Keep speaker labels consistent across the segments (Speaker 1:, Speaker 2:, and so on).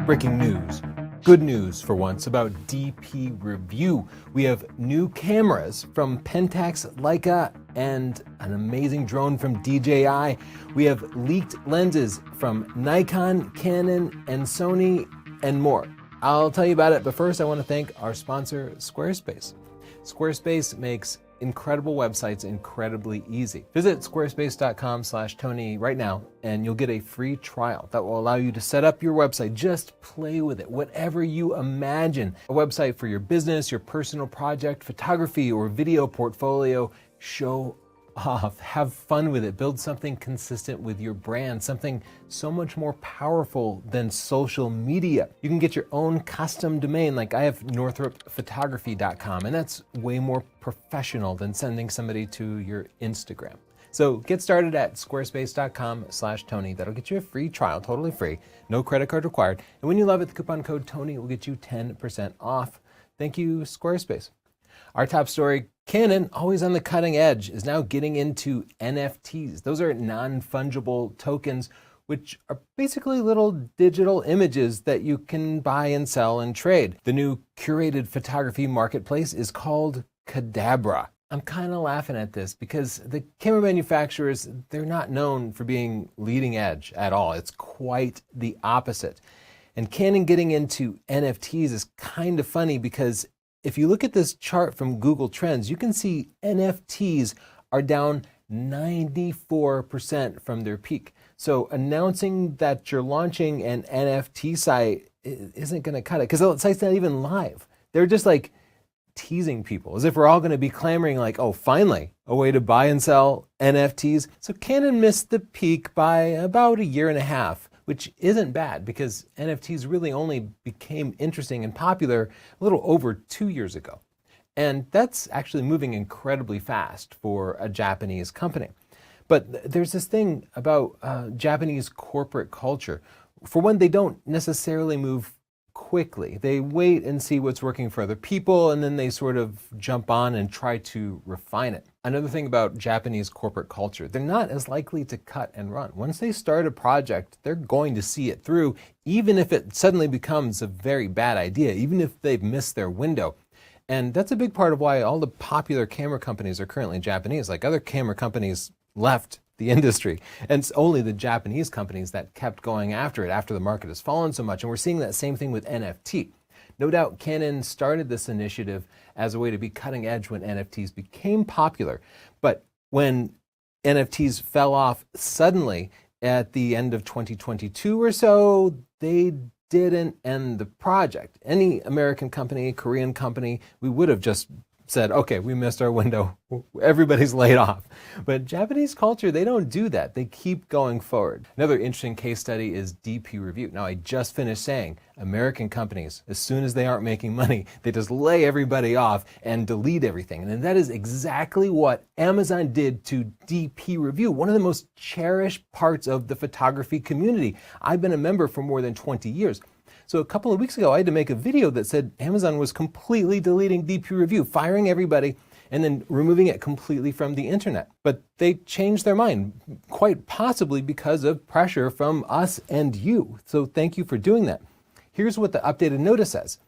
Speaker 1: Breaking news. Good news for once about DPReview. We have new cameras from Pentax, Leica, and an amazing drone from DJI. We have leaked lenses from Nikon, Canon, and Sony, and more. I'll tell you about it, but first I want to thank our sponsor, Squarespace. Squarespace makes incredible websites incredibly easy. Visit squarespace.com/Tony right now and you'll get a free trial that will allow you to set up your website. Just play with it, whatever you imagine. A website for your business, your personal project, photography, or video portfolio. Show off, have fun with it, build something consistent with your brand, something so much more powerful than social media. You can get your own custom domain, like I have northropphotography.com, and that's way more professional than sending somebody to your Instagram. So get started at squarespace.com/Tony. That'll get you a free trial, totally free, no credit card required. And when you love it, the coupon code Tony will get you 10% off. Thank you, Squarespace. Our top story, Canon, always on the cutting edge, is now getting into NFTs. Those are non-fungible tokens, which are basically little digital images that you can buy and sell and trade. The new curated photography marketplace is called Cadabra. I'm kind of laughing at this because the camera manufacturers, they're not known for being leading edge at all. It's quite the opposite. And Canon getting into NFTs is kind of funny because if you look at this chart from Google Trends, you can see NFTs are down 94% from their peak. So announcing that you're launching an NFT site isn't going to cut it because the site's not even live. They're just like teasing people as if we're all going to be clamoring like, oh, finally, a way to buy and sell NFTs. So Canon missed the peak by about a year and a half, which isn't bad because NFTs really only became interesting and popular a little over 2 years ago. And that's actually moving incredibly fast for a Japanese company. But there's this thing about Japanese corporate culture. For one, they don't necessarily move quickly. They wait and see what's working for other people, and then they sort of jump on and try to refine it. Another thing about Japanese corporate culture, they're not as likely to cut and run. Once they start a project, they're going to see it through, even if it suddenly becomes a very bad idea, even if they've missed their window. And that's a big part of why all the popular camera companies are currently Japanese. Like other camera companies left the industry, and it's only the Japanese companies that kept going after it after the market has fallen so much. And we're seeing that same thing with NFT. No doubt Canon started this initiative as a way to be cutting edge when NFTs became popular. But when NFTs fell off suddenly at the end of 2022 or so, they didn't end the project. Any American company, Korean company, we would have just said, okay, we missed our window, everybody's laid off. But Japanese culture, they don't do that. They keep going forward. Another interesting case study is DPReview. Now, I just finished saying American companies, as soon as they aren't making money, they just lay everybody off and delete everything. And that is exactly what Amazon did to DPReview, one of the most cherished parts of the photography community. I've been a member for more than 20 years. So a couple of weeks ago, I had to make a video that said Amazon was completely deleting DPReview, firing everybody, and then removing it completely from the internet. But they changed their mind, quite possibly because of pressure from us and you. So thank you for doing that. Here's what the updated notice says.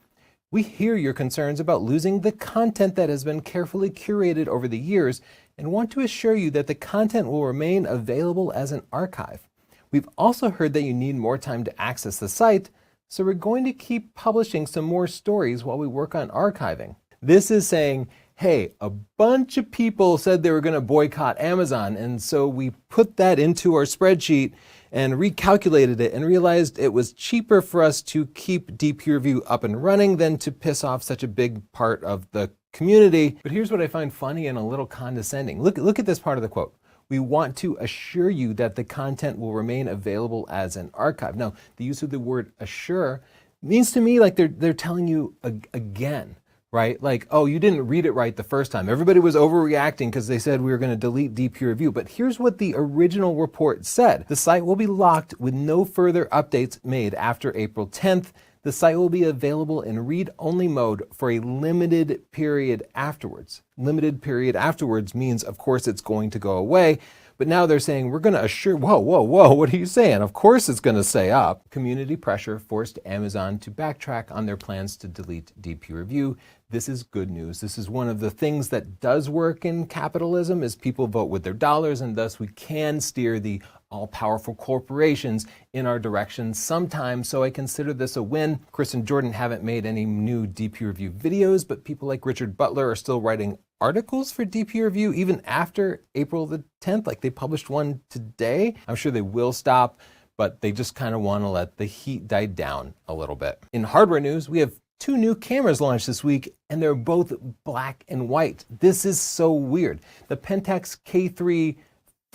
Speaker 1: We hear your concerns about losing the content that has been carefully curated over the years and want to assure you that the content will remain available as an archive. We've also heard that you need more time to access the site, so we're going to keep publishing some more stories while we work on archiving. This is saying, hey, a bunch of people said they were going to boycott Amazon, and so we put that into our spreadsheet and recalculated it and realized it was cheaper for us to keep DPReview up and running than to piss off such a big part of the community. But here's what I find funny and a little condescending. Look at this part of the quote. We want to assure you that the content will remain available as an archive. Now, the use of the word assure means to me like they're telling you again, right? Like, oh, you didn't read it right the first time. Everybody was overreacting because they said we were going to delete DPReview. But here's what the original report said. The site will be locked with no further updates made after April 10th. The site will be available in read-only mode for a limited period afterwards. Limited period afterwards means, of course, it's going to go away, But now they're saying, we're going to assure, whoa, what are you saying? Of course it's going to say up. Community pressure forced Amazon to backtrack on their plans to delete DPReview. This is good news. This is one of the things that does work in capitalism, is people vote with their dollars, and thus we can steer the all-powerful corporations in our direction sometimes, so I consider this a win. Chris and Jordan haven't made any new DPReview videos, but people like Richard Butler are still writing articles for DPReview even after April the 10th. Like, they published one today. I'm sure they will stop, but they just kind of want to let the heat die down a little bit. In hardware news, we have 2 new cameras launched this week, and they're both black and white. This is so weird. The Pentax K3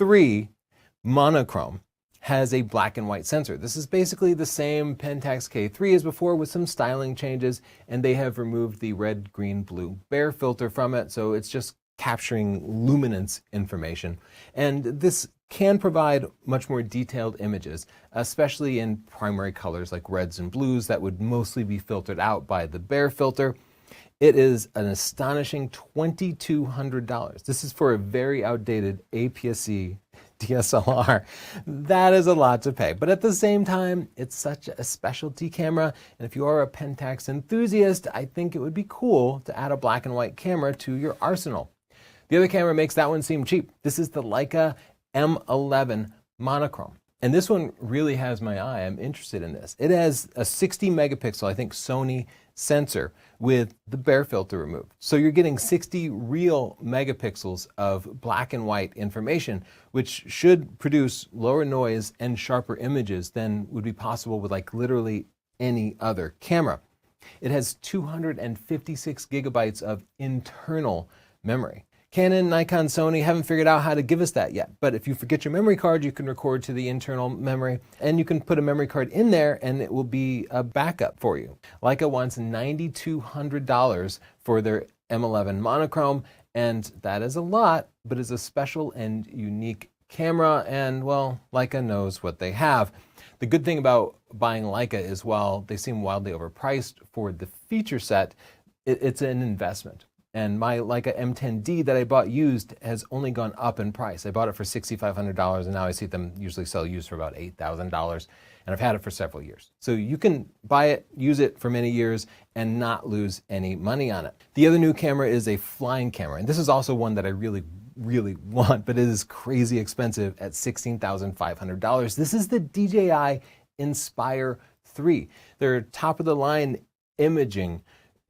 Speaker 1: III Monochrome has a black and white sensor. This is basically the same Pentax K3 as before with some styling changes, and they have removed the red, green, blue Bayer filter from it, so it's just capturing luminance information. And this can provide much more detailed images, especially in primary colors like reds and blues that would mostly be filtered out by the Bayer filter. It is an astonishing $2,200. This is for a very outdated APS-C DSLR. That is a lot to pay, but at the same time, it's such a specialty camera, and if you are a Pentax enthusiast, I think it would be cool to add a black and white camera to your arsenal. The other camera makes that one seem cheap. This is the Leica M11 Monochrom. And this one really has my eye. I'm interested in this. It has a 60 megapixel, I think, Sony sensor with the Bayer filter removed. So you're getting 60 real megapixels of black and white information, which should produce lower noise and sharper images than would be possible with like literally any other camera. It has 256 gigabytes of internal memory. Canon, Nikon, Sony haven't figured out how to give us that yet. But if you forget your memory card, you can record to the internal memory, and you can put a memory card in there and it will be a backup for you. Leica wants $9,200 for their M11 Monochrome, and that is a lot, but it's a special and unique camera, and well, Leica knows what they have. The good thing about buying Leica is, while they seem wildly overpriced for the feature set, it's an investment. And my Leica M10D that I bought used has only gone up in price. I bought it for $6,500, and now I see them usually sell used for about $8,000. And I've had it for several years. So you can buy it, use it for many years, and not lose any money on it. The other new camera is a flying camera. And this is also one that I really want, but it is crazy expensive at $16,500. This is the DJI Inspire 3, their top-of-the-line imaging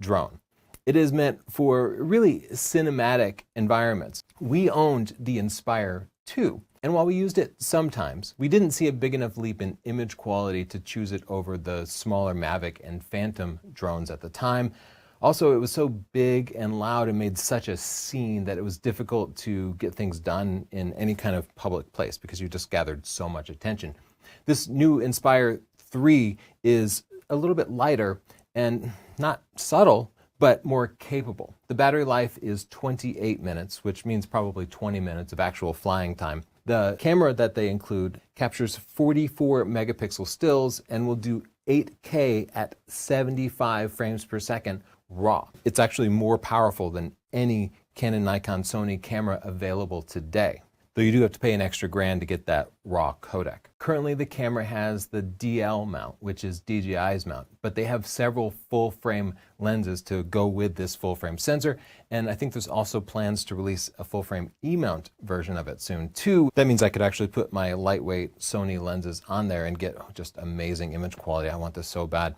Speaker 1: drone. It is meant for really cinematic environments. We owned the Inspire 2, and while we used it sometimes, we didn't see a big enough leap in image quality to choose it over the smaller Mavic and Phantom drones at the time. Also, it was so big and loud and made such a scene that it was difficult to get things done in any kind of public place because you just gathered so much attention. This new Inspire 3 is a little bit lighter and not subtle, but more capable. The battery life is 28 minutes, which means probably 20 minutes of actual flying time. The camera that they include captures 44 megapixel stills and will do 8K at 75 frames per second raw. It's actually more powerful than any Canon, Nikon, Sony camera available today, though you do have to pay an extra $1,000 to get that raw codec. Currently, the camera has the DL mount, which is DJI's mount, but they have several full-frame lenses to go with this full-frame sensor, and I think there's also plans to release a full-frame E-mount version of it soon, too. That means I could actually put my lightweight Sony lenses on there and get just amazing image quality. I want this so bad.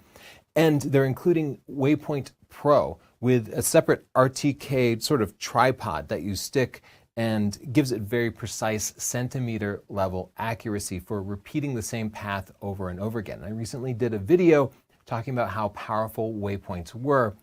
Speaker 1: And they're including Waypoint Pro with a separate RTK sort of tripod that you stick and gives it very precise centimeter level accuracy for repeating the same path over and over again. I recently did a video talking about how powerful waypoints were,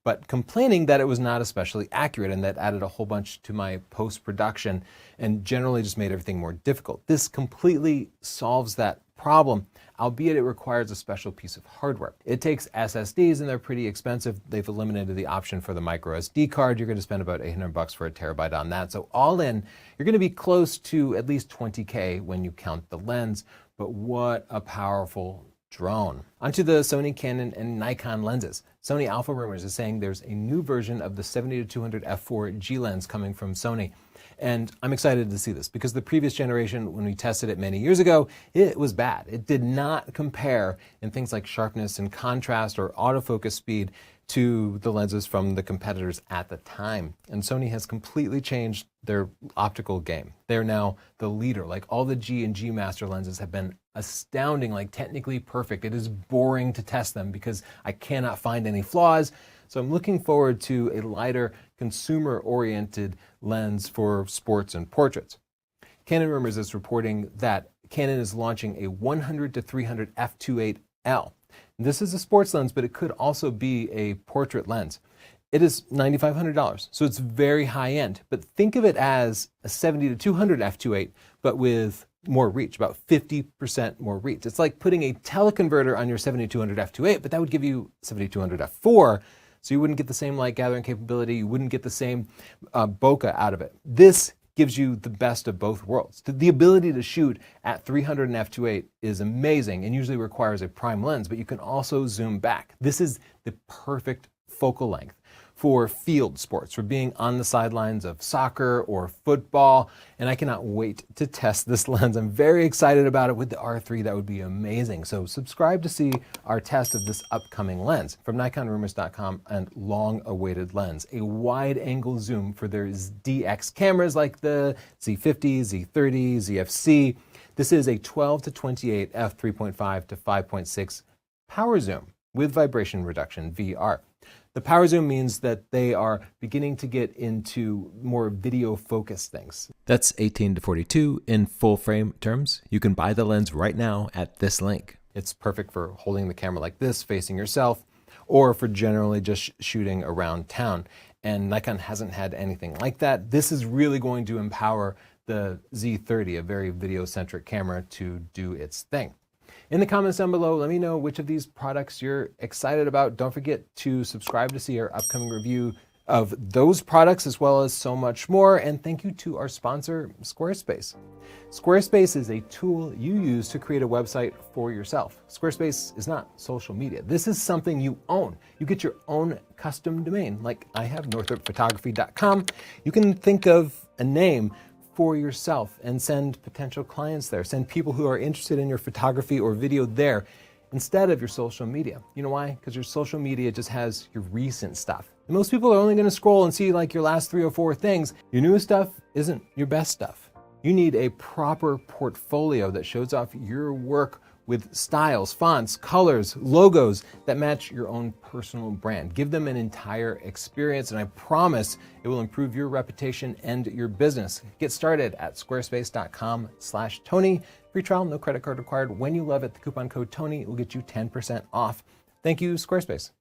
Speaker 1: but complaining that it was not especially accurate, and that added a whole bunch to my post-production and generally just made everything more difficult. This completely solves that problem, albeit it requires a special piece of hardware. It takes SSDs, and they're pretty expensive. They've eliminated the option for the micro SD card. You're going to spend about $800 for a terabyte on that. So all in, you're going to be close to at least 20K when you count the lens, but what a powerful drone. Onto the Sony, Canon, and Nikon lenses. Sony Alpha Rumors is saying there's a new version of the 70-200 f4 G lens coming from Sony. And I'm excited to see this because the previous generation, when we tested it many years ago, it was bad. It did not compare in things like sharpness and contrast or autofocus speed to the lenses from the competitors at the time. And Sony has completely changed their optical game. They're now the leader. Like, all the G and G Master lenses have been astounding, like technically perfect. It is boring to test them because I cannot find any flaws. So I'm looking forward to a lighter, consumer-oriented lens for sports and portraits. Canon Rumors is reporting that Canon is launching a 100 to 300 f2.8L. This is a sports lens, but it could also be a portrait lens. It is $9,500, so it's very high end. But think of it as a 70 to 200 f2.8, but with more reach, about 50% more reach. It's like putting a teleconverter on your 7200 f2.8, but that would give you 7200 f4, so you wouldn't get the same light gathering capability, you wouldn't get the same bokeh out of it. This gives you the best of both worlds. The ability to shoot at 300 and f2.8 is amazing and usually requires a prime lens, but you can also zoom back. This is the perfect focal length for field sports, for being on the sidelines of soccer or football, and I cannot wait to test this lens. I'm very excited about it with the R3. That would be amazing. So subscribe to see our test of this upcoming lens from NikonRumors.com, and long-awaited lens, a wide-angle zoom for their DX cameras like the Z50, Z30, ZFC. This is a 12 to 28 f3.5 to 5.6 power zoom with vibration reduction, VR. The power zoom means that they are beginning to get into more video focused things. That's 18 to 42 in full frame terms. You can buy the lens right now at this link. It's perfect for holding the camera like this, facing yourself, or for generally just shooting around town. And Nikon hasn't had anything like that. This is really going to empower the Z30, a very video-centric camera, to do its thing. In the comments down below, let me know which of these products you're excited about. Don't forget to subscribe to see our upcoming review of those products as well as so much more. And thank you to our sponsor, Squarespace. Squarespace is a tool you use to create a website for yourself. Squarespace is not social media. This is something you own. You get your own custom domain, like I have, northropphotography.com. You can think of a name for yourself and send potential clients there. Send people who are interested in your photography or video there instead of your social media. You know why? Because your social media just has your recent stuff. And most people are only going to scroll and see like your last 3 or 4 things. Your newest stuff isn't your best stuff. You need a proper portfolio that shows off your work with styles, fonts, colors, logos that match your own personal brand. Give them an entire experience, and I promise it will improve your reputation and your business. Get started at squarespace.com/Tony. Free trial, no credit card required. When you love it, the coupon code Tony will get you 10% off. Thank you, Squarespace.